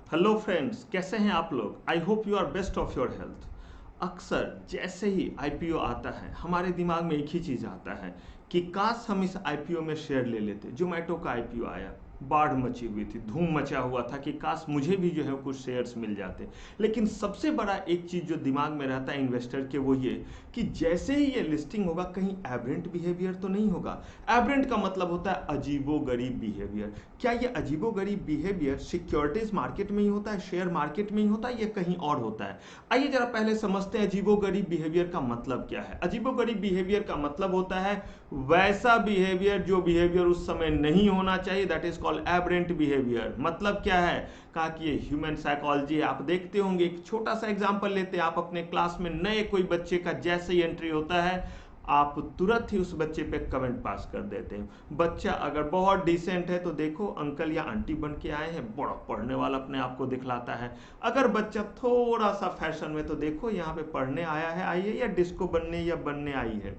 Hello friends, कैसे हैं आप लोग। I hope you are best of your health. अक्सर जैसे ही आईपीओ आता है हमारे दिमाग में एक ही चीज़ आता है कि काश हम इस आईपीओ में शेयर ले लेते। जोमेटो का आईपीओ आया, बाढ़ मची हुई थी, धूम मचा हुआ था कि काश मुझे भी जो है कुछ शेयर्स मिल जाते। लेकिन सबसे बड़ा एक चीज़ जो दिमाग में रहता है इन्वेस्टर के वो ये कि जैसे ही ये लिस्टिंग होगा कहीं एबरेंट बिहेवियर तो नहीं होगा। एबरेंट का मतलब होता है अजीबो गरीब बिहेवियर। क्या ये अजीबो गरीब बिहेवियर सिक्योरिटीज मार्केट में ही होता है, शेयर मार्केट में ही होता है, या कहीं और होता है। आइए जरा पहले समझते हैं अजीबो गरीब बिहेवियर का मतलब क्या है। अजीबो गरीब बिहेवियर का मतलब होता है वैसा बिहेवियर जो बिहेवियर उस समय नहीं होना चाहिए, that is called aberrant behaviour. मतलब क्या है, कहा कि ये ह्यूमन साइकोलॉजी आप देखते होंगे। एक छोटा सा एग्जांपल लेते हैं, आप अपने क्लास में नए कोई बच्चे का जैसे ही एंट्री होता है आप तुरंत ही उस बच्चे पे कमेंट पास कर देते हैं। बच्चा अगर बहुत डिसेंट है तो देखो अंकल या आंटी बन के आए हैं, बड़ा पढ़ने वाला अपने आप को दिखलाता है। अगर बच्चा थोड़ा सा फैशन में तो देखो यहाँ पे पढ़ने आया है, आई है, या डिस्को बनने या बनने आई है।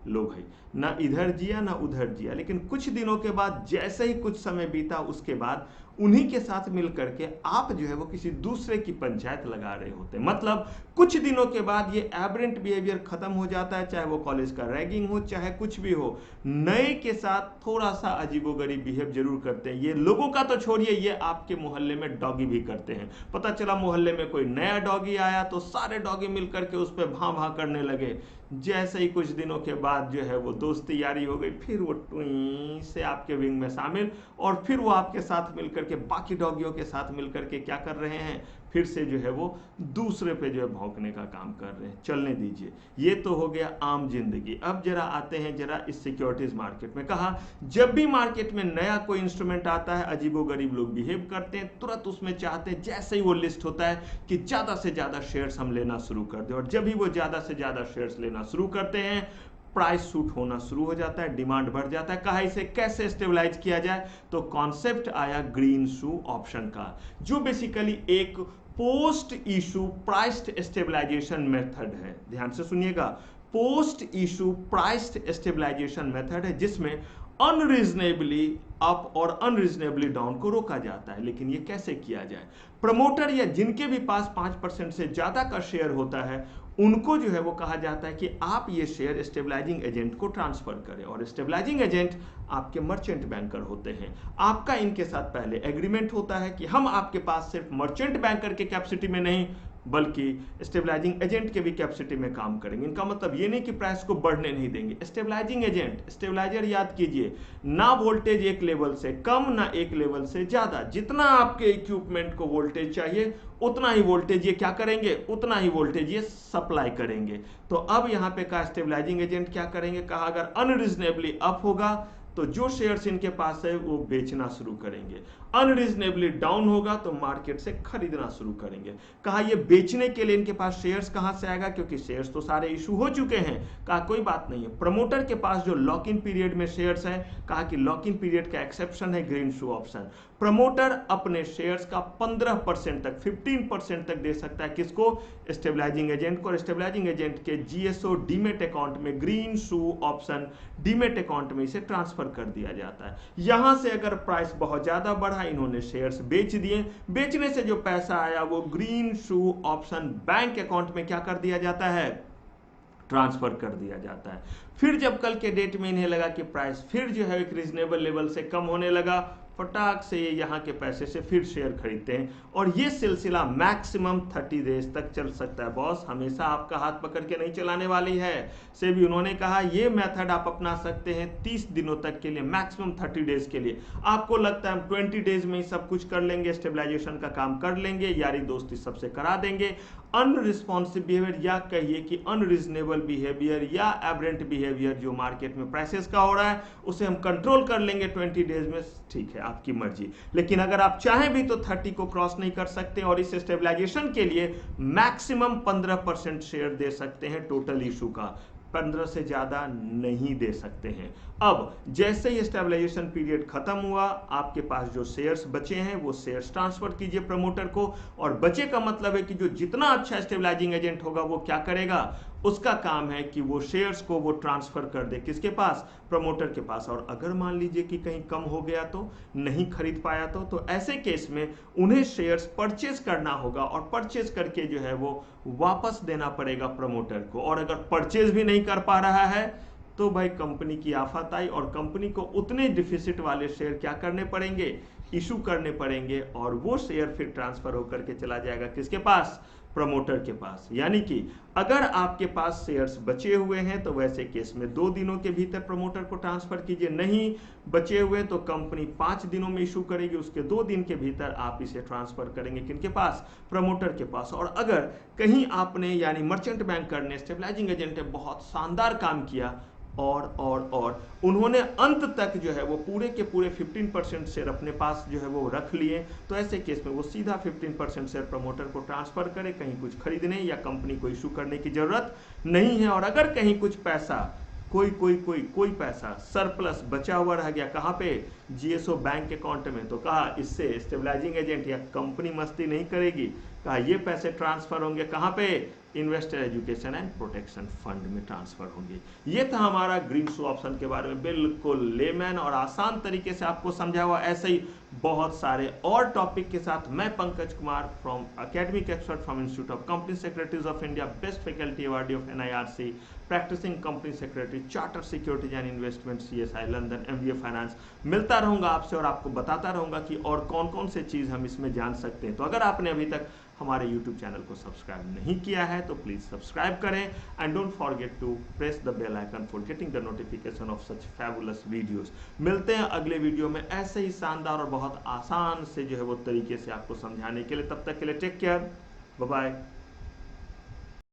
लो भाई, ना इधर जिया ना उधर जिया। लेकिन कुछ दिनों के बाद जैसे ही कुछ समय बीता उसके बाद उन्हीं के साथ मिल करके आप जो है वो किसी दूसरे की पंचायत लगा रहे होते हैं। मतलब कुछ दिनों के बाद ये एबरेंट बिहेवियर खत्म हो जाता है, चाहे वो कॉलेज का रैगिंग हो चाहे कुछ भी हो। नए के साथ थोड़ा सा अजीबोगरीब बिहेव जरूर करते हैं। ये लोगों का तो छोड़िए, ये आपके मोहल्ले में डॉगी भी करते हैं। पता चला मोहल्ले में कोई नया डॉगी आया तो सारे डॉगी मिल करके उस पर भां भां करने लगे। जैसे ही कुछ दिनों के बाद जो है वो दोस्ती यारी हो गई, फिर वो ट्वी से आपके विंग में शामिल, और फिर वो आपके साथ मिलकर के बाकी डॉगियों के साथ मिलकर के क्या कर रहे हैं, फिर से जो है वो दूसरे पे जो है भौंकने का काम कर रहे हैं। चलने दीजिए, ये तो हो गया आम जिंदगी। अब जरा आते हैं जरा इस सिक्योरिटीज मार्केट में। कहा जब भी मार्केट में नया कोई इंस्ट्रूमेंट आता है अजीबोगरीब लोग बिहेव करते हैं, तुरंत उसमें चाहते हैं जैसे ही वो लिस्ट होता है कि ज्यादा से ज्यादा शेयर्स हम लेना शुरू कर दें। और जब भी वो ज्यादा से ज्यादा शेयर्स लेना शुरू करते हैं प्राइस शूट होना शुरू हो जाता है, डिमांड बढ़ जाता है। कहा इसे कैसे स्टेबलाइज किया जाए, तो कॉन्सेप्ट आया ग्रीन शू ऑप्शन का, जो बेसिकली एक post issue priced stabilisation method है। ध्यान से सुनिएगा, post issue priced stabilisation method है जिसमें अनरीजनेबली अप और अनरीजनेबली डाउन को रोका जाता है। लेकिन ये कैसे किया जाए, प्रमोटर या जिनके भी पास 5% से ज्यादा का शेयर होता है उनको जो है वो कहा जाता है कि आप ये शेयर स्टेबलाइजिंग एजेंट को ट्रांसफर करें। और स्टेबलाइजिंग एजेंट आपके मर्चेंट बैंकर होते हैं। आपका इनके साथ पहले एग्रीमेंट होता है कि हम आपके पास सिर्फ मर्चेंट बैंकर के कैपेसिटी में नहीं बल्कि स्टेबलाइजिंग एजेंट के भी कैपेसिटी में काम करेंगे। इनका मतलब ये नहीं कि प्राइस को बढ़ने नहीं देंगे। स्टेबलाइजिंग एजेंट, स्टेबलाइजर याद कीजिए, ना वोल्टेज एक लेवल से कम ना एक लेवल से ज्यादा। जितना आपके इक्विपमेंट को वोल्टेज चाहिए उतना ही वोल्टेज ये क्या करेंगे, उतना ही वोल्टेज ये सप्लाई करेंगे। तो अब यहाँ पे का स्टेबलाइजिंग एजेंट क्या करेंगे, कहा अगर अनरीजनेबली अप होगा तो जो शेयर्स इनके पास है वो बेचना शुरू करेंगे, अनरीजनेबली डाउन होगा तो मार्केट से खरीदना शुरू करेंगे। कहा ये बेचने के लिए इनके पास शेयर्स कहां से आएगा, क्योंकि शेयर्स तो सारे इशू हो चुके हैं। कहा कोई बात नहीं है, प्रमोटर के पास जो लॉक इन पीरियड में शेयर्स है, कहा कि लॉक इन पीरियड का एक्सेप्शन है ग्रीन शू ऑप्शन। प्रमोटर अपने शेयर्स का 15% तक 15% तक दे सकता है, किसको, स्टेबलाइजिंग एजेंट को। और स्टेबलाइजिंग एजेंट के जीएसओ डीमेट अकाउंट में ग्रीन शू ऑप्शन डीमेट अकाउंट में इसे ट्रांसफर कर दिया जाता है। यहां से अगर प्राइस बहुत ज्यादा बढ़ा, इन्होंने शेयर्स बेच दिए, बेचने से जो पैसा आया वो ग्रीन शू ऑप्शन बैंक अकाउंट में क्या कर दिया जाता है, ट्रांसफर कर दिया जाता है। फिर जब कल के डेट में इन्हें लगा कि प्राइस फिर जो है एक रीजनेबल लेवल से कम होने लगा, फटाक से ये यहाँ के पैसे से फिर शेयर खरीदते हैं। और ये सिलसिला मैक्सिमम 30 डेज तक चल सकता है। बॉस हमेशा आपका हाथ पकड़ के नहीं चलाने वाली है। सेबी उन्होंने कहा ये मेथड आप अपना सकते हैं 30 दिनों तक के लिए, मैक्सिमम 30 डेज के लिए। आपको लगता है हम 20 डेज में ही सब कुछ कर लेंगे, स्टेबलाइजेशन का काम कर लेंगे, यारी दोस्ती सबसे करा देंगे, अनरिस्पॉन्सिव बिहेवियर या कहिए कि अनरीजनेबल बिहेवियर या एबरेंट बिहेवियर जो मार्केट में प्राइसेस का हो रहा है उसे हम कंट्रोल कर लेंगे 20 डेज में, ठीक है आपकी मर्जी। लेकिन अगर आप चाहें भी तो 30 को क्रॉस नहीं कर सकते, और इस स्टेबलाइजेशन के लिए मैक्सिमम 15% शेयर दे सकते हैं टोटल इशू का, 15 से ज्यादा नहीं दे सकते हैं। अब जैसे ही स्टेबलाइजेशन पीरियड खत्म हुआ, आपके पास जो शेयर्स बचे हैं वो शेयर्स ट्रांसफर कीजिए प्रमोटर को। और बचे का मतलब है कि जो जितना अच्छा स्टेबलाइजिंग एजेंट होगा वो क्या करेगा, उसका काम है कि वो शेयर्स को वो ट्रांसफर कर दे किसके पास, प्रमोटर के पास। और अगर मान लीजिए कि कहीं कम हो गया तो, नहीं खरीद पाया तो ऐसे केस में उन्हें शेयर्स परचेज करना होगा और परचेज करके जो है वो वापस देना पड़ेगा प्रमोटर को। और अगर परचेज भी नहीं कर पा रहा है तो भाई कंपनी की आफत आई और कंपनी को उतने डिफिसिट वाले शेयर क्या करने पड़ेंगे, इशू करने पड़ेंगे, और वो शेयर फिर ट्रांसफर होकर के चला जाएगा किसके पास, प्रमोटर के पास। यानी कि अगर आपके पास शेयर्स बचे हुए हैं तो वैसे केस में 2 दिनों के भीतर प्रमोटर को ट्रांसफर कीजिए, नहीं बचे हुए तो कंपनी 5 दिनों में इशू करेगी, उसके 2 दिन के भीतर आप इसे ट्रांसफर करेंगे किनके पास, प्रमोटर के पास। और अगर कहीं आपने यानी मर्चेंट बैंकर ने, स्टेबलाइजिंग एजेंट ने बहुत शानदार काम किया और उन्होंने अंत तक जो है वो पूरे के पूरे 15% शेयर अपने पास जो है वो रख लिए, तो ऐसे केस में वो सीधा 15% शेयर प्रमोटर को ट्रांसफर करे, कहीं कुछ खरीदने या कंपनी को इशू करने की जरूरत नहीं है। और अगर कहीं कुछ पैसा कोई पैसा सरप्लस बचा हुआ रह गया कहाँ पे, जीएसओ बैंक अकाउंट में, तो कहा इससे स्टेबलाइजिंग एजेंट या कंपनी मस्ती नहीं करेगी, कहा ये पैसे ट्रांसफर होंगे कहाँ पे, investor education and protection fund में ट्रांसफर होंगे। ये था हमारा ग्रीन शू ऑप्शन के बारे में, बिल्कुल लेमैन और आसान तरीके से आपको समझा हुआ। ऐसे ही बहुत सारे और टॉपिक के साथ मैं Pankaj Kumar from academic expert from institute of company secretaries of India, best faculty awardee of NIRC, practising company secretary, charter securities and investment, CSI London, MBA finance. मिलता रहूंगा आपसे और आपको बताता रहूंगा कि और कौन कौन से चीज़ हम इसमें जान सकते हैं। तो अगर आपने अभी तक हमारे YouTube चैनल को सब्सक्राइब नहीं किया है तो प्लीज सब्सक्राइब करें and don't forget to press the bell icon for getting the notification of such fabulous videos. मिलते हैं अगले वीडियो में ऐसे ही शानदार और बहुत आसान से जो है वो तरीके से आपको समझाने के लिए। तब तक के लिए टेक केयर, बाय बाय।